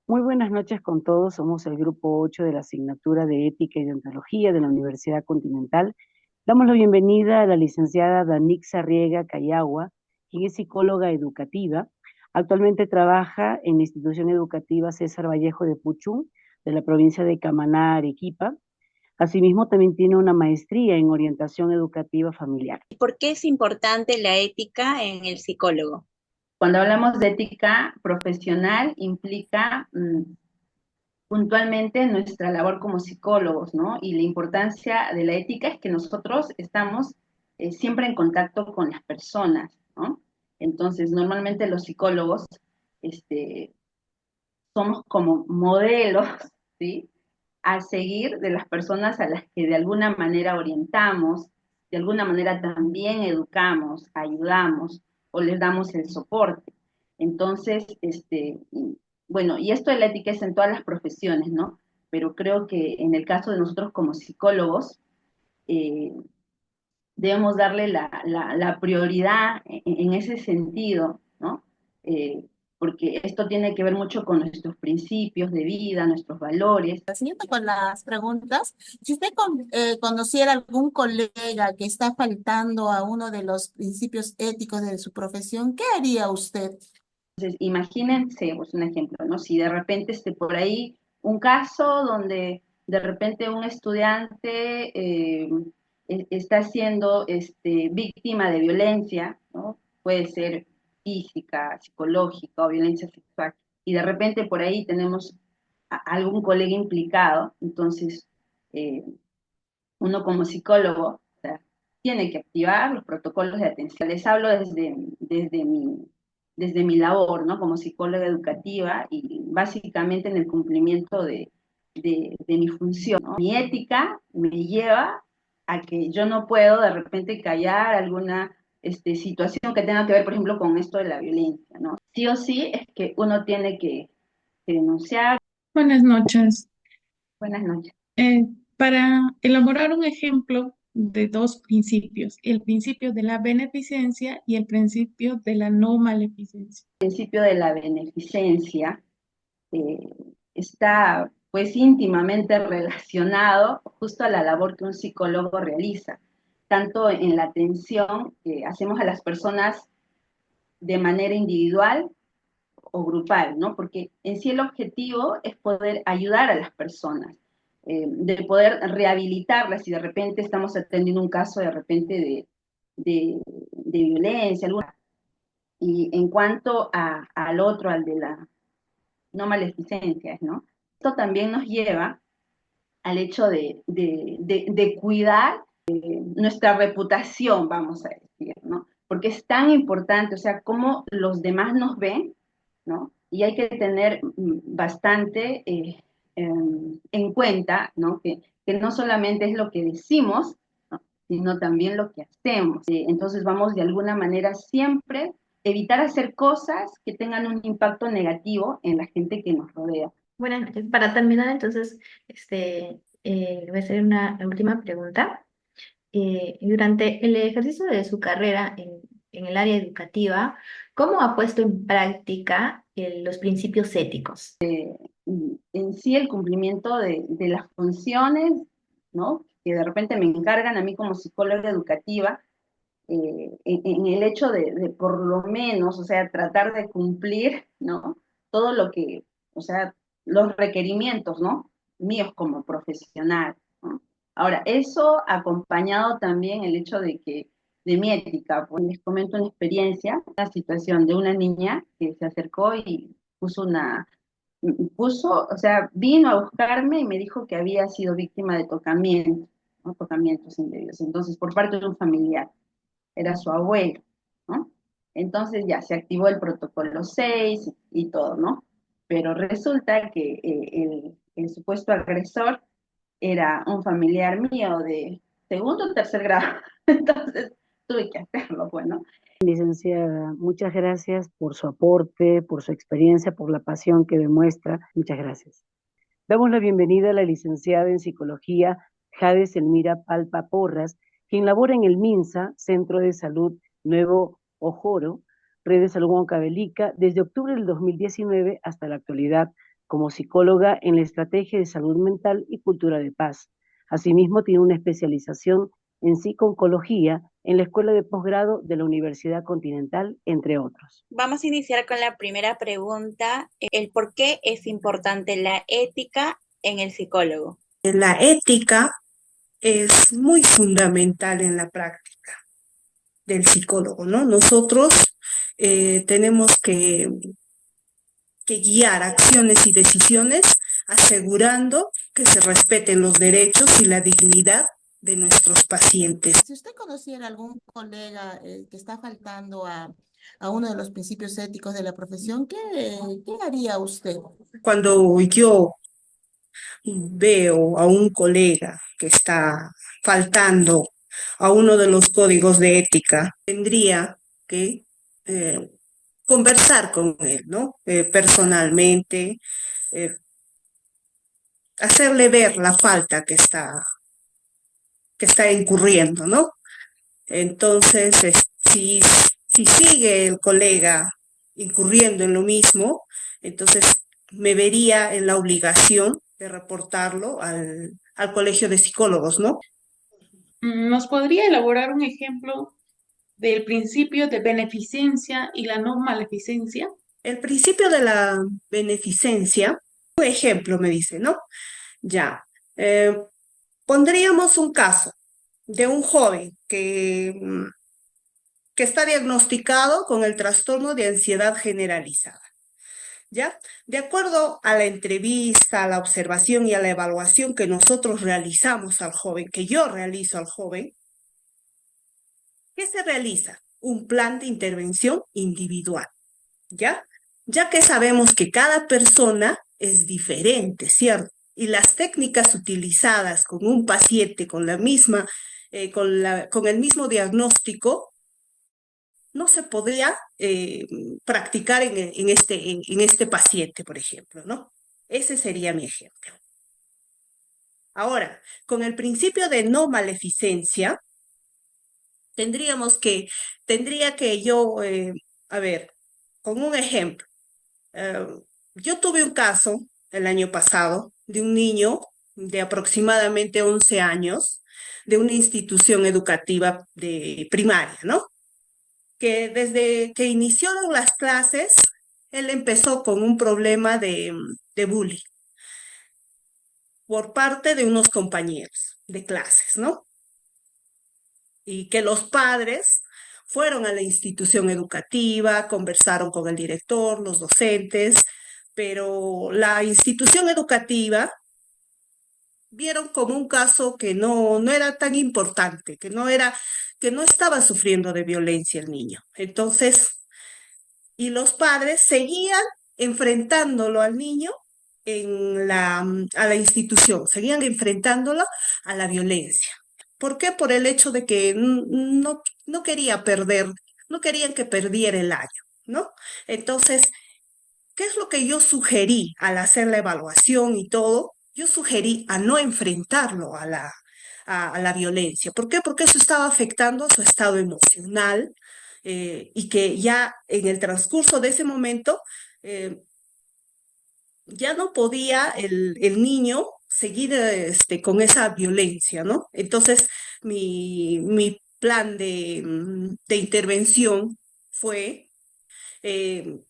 Muy buenas noches con todos. Somos el grupo 8 de la asignatura de Ética y Deontología de la Universidad Continental. Damos la bienvenida a la licenciada Danixa Riega Cayagua, quien es psicóloga educativa. Actualmente trabaja en la institución educativa César Vallejo de Puchún, de la provincia de Camaná, Arequipa. Asimismo, también tiene una maestría en orientación educativa familiar. ¿Por qué es importante la ética en el psicólogo? Cuando hablamos de ética profesional, implica puntualmente nuestra labor como psicólogos, ¿no? Y la importancia de la ética es que nosotros estamos siempre en contacto con las personas, ¿no? Entonces, normalmente los psicólogos este, somos como modelos, ¿sí? A seguir de las personas a las que de alguna manera orientamos, de alguna manera también educamos, ayudamos o les damos el soporte. Entonces, bueno, y esto de la ética es en todas las profesiones, ¿no? Pero creo que en el caso de nosotros como psicólogos, eh, debemos darle la prioridad en ese sentido, ¿no? Porque esto tiene que ver mucho con nuestros principios de vida, nuestros valores. Siguiendo con las preguntas, si usted conociera algún colega que está faltando a uno de los principios éticos de su profesión, ¿qué haría usted? Entonces, imagínense, pues un ejemplo, ¿no? Si de repente esté por ahí un caso donde de repente un estudiante está siendo víctima de violencia, ¿no? Puede ser física, psicológica o violencia sexual, y de repente por ahí tenemos algún colega implicado, entonces eh, uno como psicólogo, o sea, tiene que activar los protocolos de atención. Les hablo desde mi labor, ¿no? Como psicóloga educativa y básicamente en el cumplimiento de mi función, ¿no? Mi ética me lleva a que yo no puedo de repente callar alguna situación que tenga que ver, por ejemplo, con esto de la violencia, ¿no? Sí o sí es que uno tiene que denunciar. Buenas noches. Buenas noches. Para elaborar un ejemplo de dos principios, el principio de la beneficencia y el principio de la no maleficencia. El principio de la beneficencia eh, está pues íntimamente relacionado justo a la labor que un psicólogo realiza, tanto en la atención que hacemos a las personas de manera individual o grupal, ¿no? Porque en sí el objetivo es poder ayudar a las personas, de poder rehabilitarlas si de repente estamos atendiendo un caso de repente de violencia, alguna. Y en cuanto al otro, al de la no maleficencias, ¿no? Esto también nos lleva al hecho de cuidar nuestra reputación, vamos a decir, ¿no? Porque es tan importante, o sea, cómo los demás nos ven, ¿no? Y hay que tener bastante en cuenta, ¿no? Que no solamente es lo que decimos, ¿no? Sino también lo que hacemos. Entonces vamos de alguna manera siempre evitar hacer cosas que tengan un impacto negativo en la gente que nos rodea. Buenas noches. Para terminar, entonces, voy a hacer una última pregunta. Durante el ejercicio de su carrera en el área educativa, ¿cómo ha puesto en práctica los principios éticos? En sí el cumplimiento de las funciones, ¿no? Que de repente me encargan a mí como psicóloga educativa, en el hecho de por lo menos, o sea, tratar de cumplir, ¿no? Todo lo que, o sea, los requerimientos, ¿no? Míos como profesional, ¿no? Ahora, eso acompañado también el hecho de que, de mi ética, pues les comento una experiencia, una situación de una niña que se acercó y puso, o sea, vino a buscarme y me dijo que había sido víctima de tocamiento, ¿no? Tocamientos indebidos. Entonces, por parte de un familiar, era su abuelo, ¿no? Entonces ya se activó el protocolo 6 y todo, ¿no? Pero resulta que el supuesto agresor era un familiar mío de segundo o tercer grado. Entonces tuve que hacerlo, bueno. Licenciada, muchas gracias por su aporte, por su experiencia, por la pasión que demuestra. Muchas gracias. Damos la bienvenida a la licenciada en Psicología, Jades Elmira Palpa Porras, quien labora en el MINSA, Centro de Salud Nuevo Ojoro, Red de Salud Huancavelica, desde octubre del 2019 hasta la actualidad, como psicóloga en la estrategia de salud mental y cultura de paz. Asimismo, tiene una especialización en psico-oncología en la Escuela de Posgrado de la Universidad Continental, entre otros. Vamos a iniciar con la primera pregunta, el por qué es importante la ética en el psicólogo. La ética es muy fundamental en la práctica del psicólogo, ¿no? Nosotros tenemos que guiar acciones y decisiones asegurando que se respeten los derechos y la dignidad de nuestros pacientes. Si usted conociera algún colega que está faltando a uno de los principios éticos de la profesión, ¿qué haría usted? Cuando yo veo a un colega que está faltando a uno de los códigos de ética, tendría que conversar con él, ¿no? Personalmente, hacerle ver la falta que está incurriendo, ¿no? Entonces, si sigue el colega incurriendo en lo mismo, entonces me vería en la obligación de reportarlo al colegio de psicólogos, ¿no? ¿Nos podría elaborar un ejemplo del principio de beneficencia y la no maleficencia? El principio de la beneficencia, un ejemplo me dice, ¿no? Ya, pondríamos un caso de un joven que está diagnosticado con el trastorno de ansiedad generalizada. ¿Ya? De acuerdo a la entrevista, a la observación y a la evaluación que nosotros realizamos al joven, que yo realizo al joven, ¿qué se realiza? Un plan de intervención individual, ¿ya? Ya que sabemos que cada persona es diferente, ¿cierto? Y las técnicas utilizadas con un paciente con la misma, con el mismo diagnóstico, no se podría practicar en este paciente, por ejemplo, ¿no? Ese sería mi ejemplo. Ahora, con el principio de no maleficencia, tendría que yo, a ver, con un ejemplo, yo tuve un caso el año pasado de un niño de aproximadamente 11 años de una institución educativa de primaria, ¿no? Que desde que iniciaron las clases, él empezó con un problema de bullying por parte de unos compañeros de clases, ¿no? Y que los padres fueron a la institución educativa, conversaron con el director, los docentes, pero la institución educativa vieron como un caso que no era tan importante, que no estaba sufriendo de violencia el niño. Entonces, y los padres seguían enfrentándolo al niño a la institución, seguían enfrentándolo a la violencia. ¿Por qué? Por el hecho de que no quería perder, no querían que perdiera el año, ¿no? Entonces, ¿qué es lo que yo sugerí al hacer la evaluación y todo? Yo sugerí a no enfrentarlo a la violencia. ¿Por qué? Porque eso estaba afectando a su estado emocional, y que ya en el transcurso de ese momento ya no podía el niño seguir con esa violencia, ¿no? Entonces, mi plan de intervención fue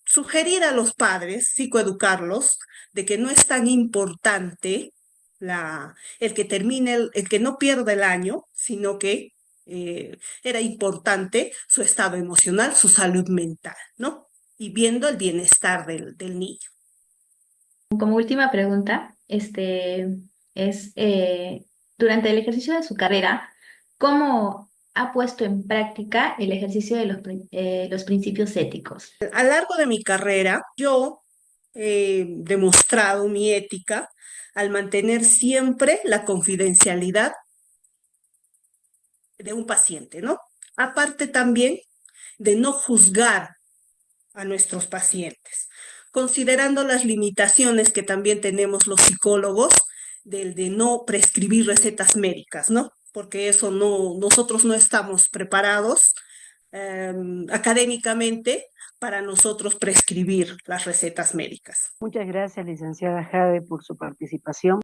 sugerir a los padres, psicoeducarlos, de que no es tan importante el que termine, el que no pierda el año, sino que era importante su estado emocional, su salud mental, ¿no? Y viendo el bienestar del niño. Como última pregunta, es durante el ejercicio de su carrera, ¿cómo ha puesto en práctica el ejercicio de los principios éticos? A lo largo de mi carrera, yo he demostrado mi ética al mantener siempre la confidencialidad de un paciente, ¿no? Aparte también de no juzgar a nuestros pacientes, considerando las limitaciones que también tenemos los psicólogos de no prescribir recetas médicas, ¿no? Porque eso nosotros no estamos preparados académicamente para nosotros prescribir las recetas médicas. Muchas gracias, licenciada Jade, por su participación.